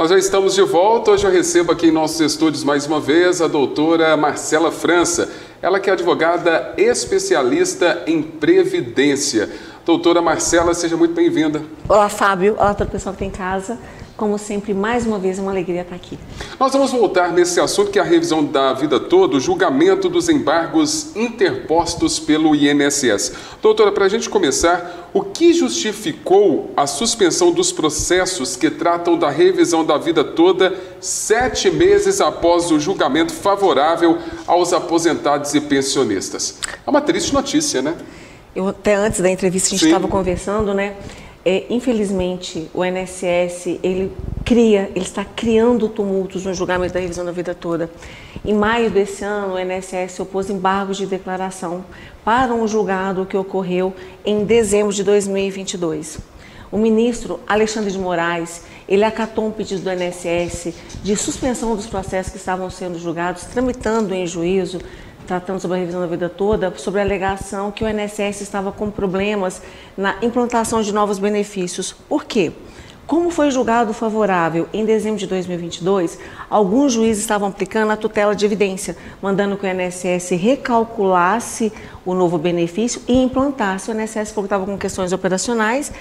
Nós já estamos de volta. Hoje eu recebo aqui em nossos estúdios mais uma vez a doutora Marcela França. Ela que é advogada especialista em Previdência. Doutora Marcela, seja muito bem-vinda. Olá, Fábio. Olá, todo o pessoal que tem em casa. Como sempre, mais uma vez, é uma alegria estar aqui. Nós vamos voltar nesse assunto que é a revisão da vida toda, o julgamento dos embargos interpostos pelo INSS. Doutora, para a gente começar, o que justificou a suspensão dos processos que tratam da revisão da vida toda 7 meses após o julgamento favorável aos aposentados e pensionistas? É uma triste notícia, né? Até antes da entrevista, a gente estava conversando, né? Infelizmente, o INSS, ele está criando tumultos no julgamento da revisão da vida toda. Em maio desse ano, o INSS opôs embargos de declaração para um julgado que ocorreu em dezembro de 2022. O ministro Alexandre de Moraes, ele acatou um pedido do INSS de suspensão dos processos que estavam sendo julgados, tramitando em juízo, tratando sobre a revisão da vida toda, sobre a alegação que o INSS estava com problemas na implantação de novos benefícios. Por quê? Como foi julgado favorável em dezembro de 2022, alguns juízes estavam aplicando a tutela de evidência, mandando que o INSS recalculasse o novo benefício e implantasse. O INSS falou que estava com questões operacionais,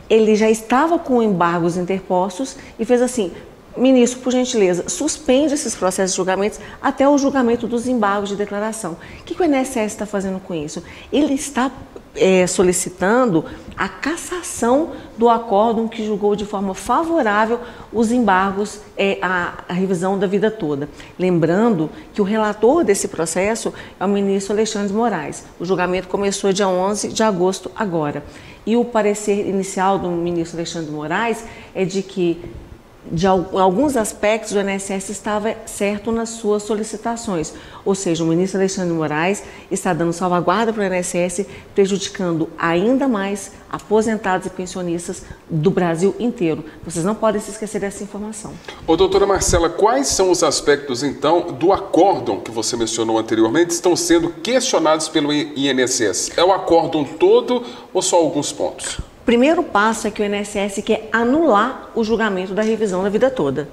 ele já estava com embargos interpostos e fez assim: ministro, por gentileza, suspende esses processos de julgamentos até o julgamento dos embargos de declaração. O que o INSS está fazendo com isso? Ele está solicitando a cassação do acórdão que julgou de forma favorável os embargos, a revisão da vida toda. Lembrando que o relator desse processo é o ministro Alexandre de Moraes. O julgamento começou dia 11 de agosto agora. E o parecer inicial do ministro Alexandre de Moraes é de que em alguns aspectos o INSS estava certo nas suas solicitações, ou seja, o ministro Alexandre de Moraes está dando salvaguarda para o INSS, prejudicando ainda mais aposentados e pensionistas do Brasil inteiro. Vocês não podem se esquecer dessa informação. Doutora Marcela, quais são os aspectos, então, do acórdão que você mencionou anteriormente, que estão sendo questionados pelo INSS? É o acórdão todo ou só alguns pontos? O primeiro passo é que o INSS quer anular o julgamento da revisão da vida toda.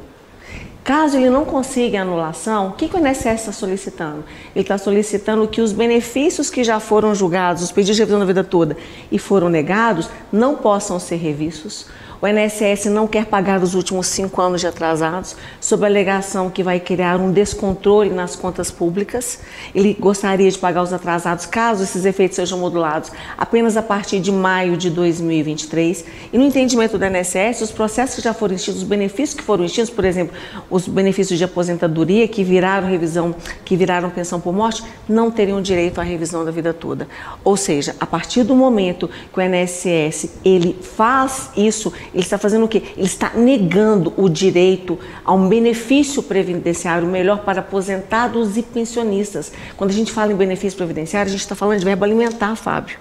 Caso ele não consiga a anulação, o que o INSS está solicitando? Ele está solicitando que os benefícios que já foram julgados, os pedidos de revisão da vida toda e foram negados, não possam ser revistos. O INSS não quer pagar os últimos 5 anos de atrasados, sob a alegação que vai criar um descontrole nas contas públicas. Ele gostaria de pagar os atrasados, caso esses efeitos sejam modulados, apenas a partir de maio de 2023. E no entendimento do INSS, os processos que já foram extintos, os benefícios que foram extintos, por exemplo, os benefícios de aposentadoria que viraram revisão, que viraram pensão por morte, não teriam direito à revisão da vida toda. Ou seja, a partir do momento que o INSS ele faz isso, ele está fazendo o quê? Ele está negando o direito a um benefício previdenciário melhor para aposentados e pensionistas. Quando a gente fala em benefício previdenciário, a gente está falando de verbo alimentar, Fábio.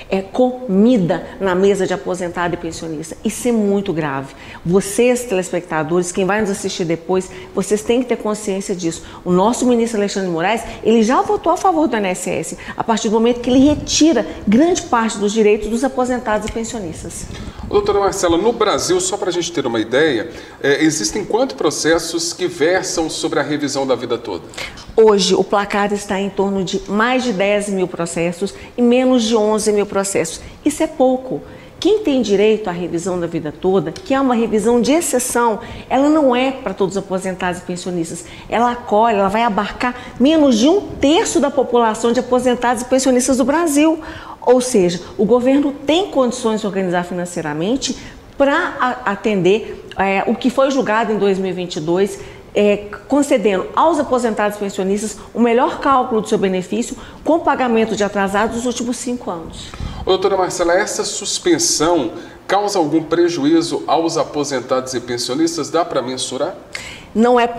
É comida na mesa de aposentado e pensionista. Isso é muito grave. Vocês, telespectadores, quem vai nos assistir depois, vocês têm que ter consciência disso. O nosso ministro Alexandre de Moraes, ele já votou a favor do INSS, a partir do momento que ele retira grande parte dos direitos dos aposentados e pensionistas. Doutora Marcela, no Brasil, só para a gente ter uma ideia, existem quantos processos que versam sobre a revisão da vida toda? Hoje, o placar está em torno de mais de 10 mil processos e menos de 11 mil processos. Isso é pouco. Quem tem direito à revisão da vida toda, que é uma revisão de exceção, ela não é para todos os aposentados e pensionistas. Ela acolhe, ela vai abarcar menos de 1/3 da população de aposentados e pensionistas do Brasil. Ou seja, o governo tem condições de organizar financeiramente para atender o que foi julgado em 2022, concedendo aos aposentados e pensionistas o melhor cálculo do seu benefício com pagamento de atrasados dos últimos 5 anos. Doutora Marcela, essa suspensão causa algum prejuízo aos aposentados e pensionistas? Dá para mensurar? Não é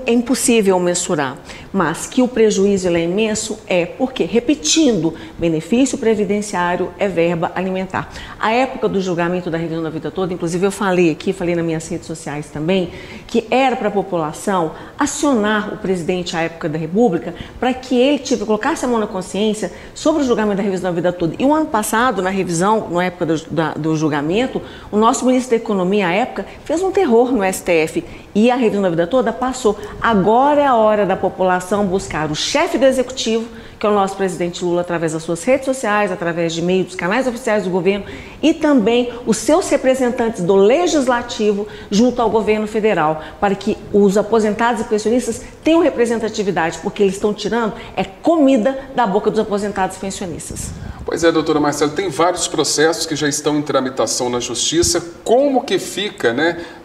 impossível mensurar. mas que o prejuízo ele é imenso, porque, repetindo, benefício previdenciário é verba alimentar. A época do julgamento da revisão da vida toda, inclusive eu falei nas minhas redes sociais também, que era para a população acionar o presidente à época da República para que ele colocasse a mão na consciência sobre o julgamento da revisão da vida toda. E o ano passado, na revisão, na época do julgamento, o nosso ministro da Economia, à época, fez um terror no STF e a revisão da vida toda passou. Agora é a hora da população buscar o chefe do executivo, que é o nosso presidente Lula, através das suas redes sociais, através de meio dos canais oficiais do governo e também os seus representantes do legislativo junto ao governo federal, para que os aposentados e pensionistas tenham representatividade, porque eles estão tirando comida da boca dos aposentados e pensionistas. Pois é, doutora Marcela, tem vários processos que já estão em tramitação na Justiça. Como que fica,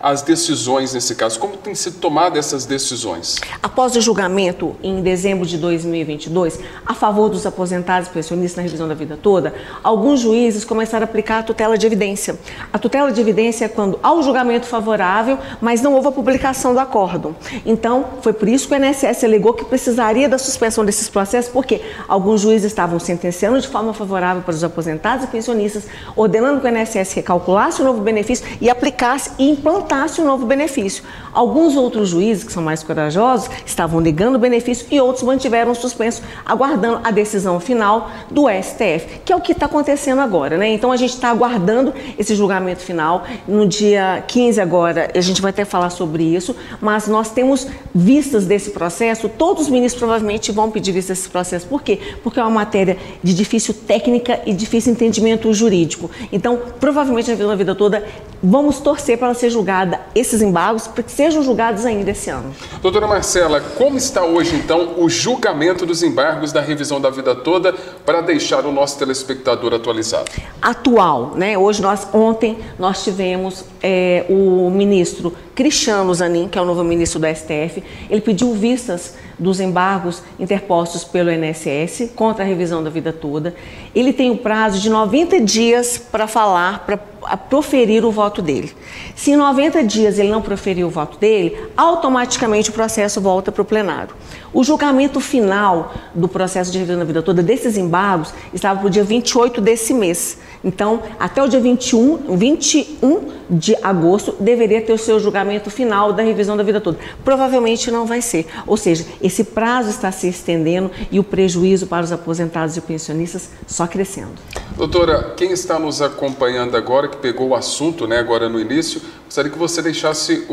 as decisões nesse caso? Como tem sido tomadas essas decisões? Após o julgamento, em dezembro de 2022, a favor dos aposentados e pensionistas na revisão da vida toda, alguns juízes começaram a aplicar a tutela de evidência. A tutela de evidência é quando há um julgamento favorável, mas não houve a publicação do acórdão. Então, foi por isso que o INSS alegou que precisaria da suspensão desses processos, porque alguns juízes estavam sentenciando de forma favorável para os aposentados e pensionistas, ordenando que o INSS recalculasse o novo benefício e aplicasse e implantasse o novo benefício. Alguns outros juízes, que são mais corajosos, estavam negando o benefício e outros mantiveram suspenso, aguardando a decisão final do STF, que é o que está acontecendo agora, Então a gente está aguardando esse julgamento final. No dia 15 agora, a gente vai até falar sobre isso, mas nós temos vistas desse processo, todos os ministros provavelmente vão pedir vistas desse processo. Por quê? Porque é uma matéria de difícil técnica e difícil entendimento jurídico. Então, provavelmente, na revisão da vida toda, vamos torcer para ela ser julgada, esses embargos, para que sejam julgados ainda esse ano. Doutora Marcela, como está hoje, então, o julgamento dos embargos da revisão da vida toda para deixar o nosso telespectador atualizado? Atual, ontem nós tivemos o ministro Cristiano Zanin, que é o novo ministro do STF, ele pediu vistas dos embargos interpostos pelo INSS contra a revisão da vida toda. Ele tem o prazo de 90 dias para proferir o voto dele. Se em 90 dias ele não proferir o voto dele, automaticamente o processo volta para o plenário. O julgamento final do processo de revisão da vida toda, desses embargos, estava para o dia 28 desse mês. Então, até o dia 21 de agosto, deveria ter o seu julgamento final da revisão da vida toda. Provavelmente não vai ser. Ou seja, esse prazo está se estendendo e o prejuízo para os aposentados e pensionistas só crescendo. Doutora, quem está nos acompanhando agora, que pegou o assunto, agora no início, gostaria que você deixasse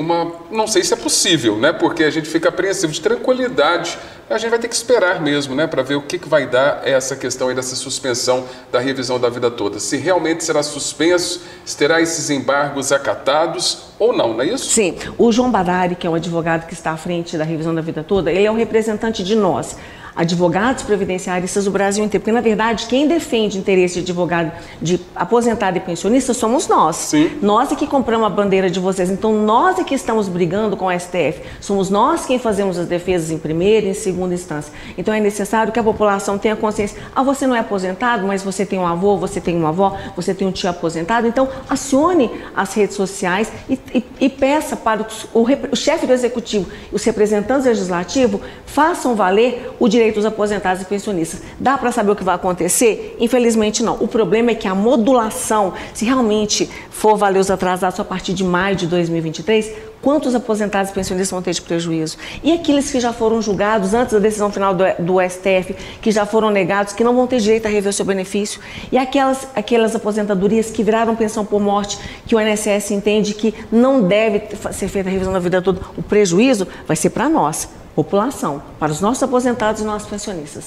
não sei se é possível, porque a gente fica apreensivo, de tranquilidade, a gente vai ter que esperar mesmo, para ver o que vai dar essa questão aí dessa suspensão da revisão da vida toda. Se realmente será suspenso, se terá esses embargos acatados ou não é isso? Sim, o João Badari, que é um advogado que está à frente da revisão da vida toda, ele é o representante de nós, advogados previdenciaristas do Brasil inteiro, porque na verdade quem defende interesse de advogado, de aposentado e pensionista somos nós. Sim. Nós é que compramos a bandeira de vocês, então nós é que estamos brigando com o STF, somos nós quem fazemos as defesas em primeira e em segunda instância. Então é necessário que a população tenha consciência, você não é aposentado, mas você tem um avô, você tem uma avó, você tem um tio aposentado, então acione as redes sociais e peça para o chefe do executivo e os representantes legislativos façam valer o direito dos aposentados e pensionistas. Dá para saber o que vai acontecer? Infelizmente não. O problema é que a modulação, se realmente for valer os atrasados a partir de maio de 2023, quantos aposentados e pensionistas vão ter de prejuízo? E aqueles que já foram julgados antes da decisão final do STF, que já foram negados, que não vão ter direito a rever o seu benefício? E aquelas aposentadorias que viraram pensão por morte, que o INSS entende que não deve ser feita a revisão da vida toda, o prejuízo vai ser para nós, população, para os nossos aposentados e nossos pensionistas.